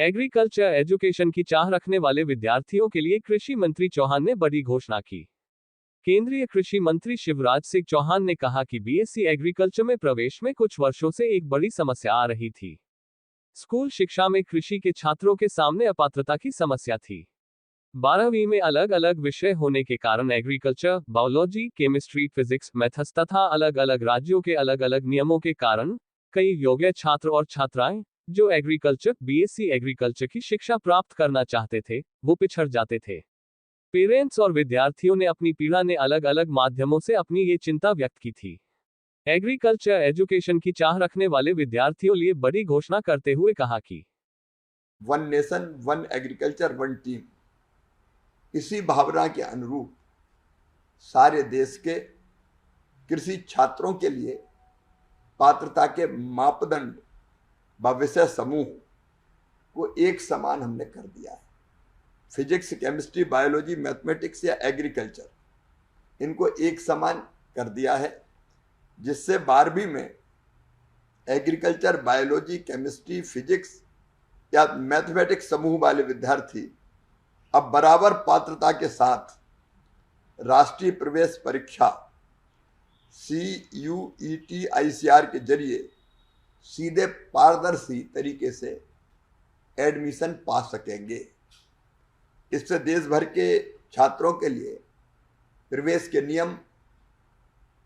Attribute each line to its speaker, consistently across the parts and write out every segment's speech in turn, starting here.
Speaker 1: Agriculture education की चाह रखने वाले विद्यार्थियों के लिए कृषि मंत्री चौहान ने बड़ी घोषणा की। केंद्रीय कृषि मंत्री शिवराज सिंह चौहान ने कहा कि बीएससी एग्रीकल्चर में प्रवेश में कुछ वर्षों से एक बड़ी समस्या आ रही थी। स्कूल शिक्षा में कृषि के छात्रों के सामने अपात्रता की समस्या थी। 12वीं में अलग अलग विषय होने के कारण agriculture, biology, chemistry, physics, maths तथा अलग अलग राज्यों के अलग अलग नियमों के कारण कई योग्य छात्र और छात्राएं जो एग्रीकल्चर बीएससी एग्रीकल्चर की शिक्षा प्राप्त करना चाहते थे, वो पिछड़ जाते थे। पेरेंट्स और विद्यार्थियों ने अपनी पीड़ा ने अलग अलग माध्यमों से अपनी ये चिंता व्यक्त की थी। एग्रीकल्चर एजुकेशन की चाह रखने वाले विद्यार्थियों लिए बड़ी घोषणा करते हुए कहा कि
Speaker 2: one nation one agriculture one team, इसी भावना के अनुरूप सारे देश के कृषि छात्रों के लिए पात्रता के मापदंड व विषय समूह को एक समान हमने कर दिया है। फिजिक्स, केमिस्ट्री, बायोलॉजी, मैथमेटिक्स या एग्रीकल्चर, इनको एक समान कर दिया है, जिससे 12वीं में एग्रीकल्चर, बायोलॉजी, केमिस्ट्री, फिजिक्स या मैथमेटिक्स समूह वाले विद्यार्थी अब बराबर पात्रता के साथ राष्ट्रीय प्रवेश परीक्षा CUET ICR के जरिए सीधे पारदर्शी तरीके से एडमिशन पा सकेंगे। इससे देश भर के छात्रों के लिए प्रवेश के नियम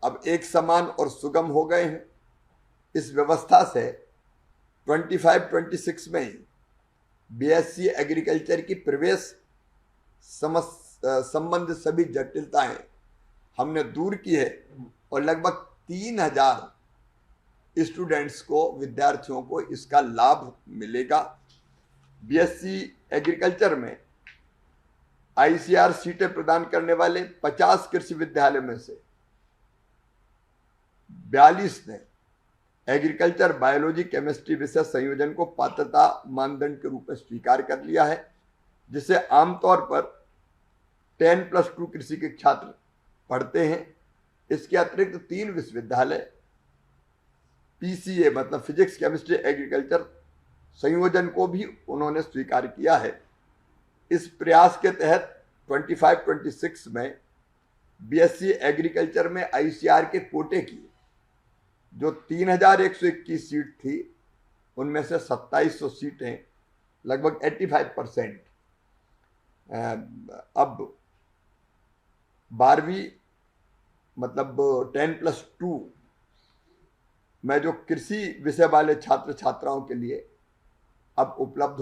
Speaker 2: अब एक समान और सुगम हो गए हैं। इस व्यवस्था से 25-26 में ही बीएससी एग्रीकल्चर की प्रवेश संबंध सभी जटिलताएं हमने दूर की है और लगभग 3000 स्टूडेंट्स को, विद्यार्थियों को इसका लाभ मिलेगा। बीएससी एग्रीकल्चर में ICR सीटें प्रदान करने वाले 50 कृषि विद्यालय में से 42 ने एग्रीकल्चर, बायोलॉजी, केमिस्ट्री विषय संयोजन को पात्रता मानदंड के रूप में स्वीकार कर लिया है, जिसे आमतौर पर 10+2 कृषि के छात्र पढ़ते हैं। इसके अतिरिक्त 3 विश्वविद्यालय PCA मतलब फिजिक्स, केमिस्ट्री, एग्रीकल्चर संयोजन को भी उन्होंने स्वीकार किया है। इस प्रयास के तहत 25-26 में बीएससी एग्रीकल्चर में ICR के कोटे की जो 3121 सीट थी, उनमें से 2700 सीटें, लगभग 85% अब 12वीं मतलब 10+2 में जो कृषि विषय वाले छात्र छात्राओं के लिए अब उपलब्ध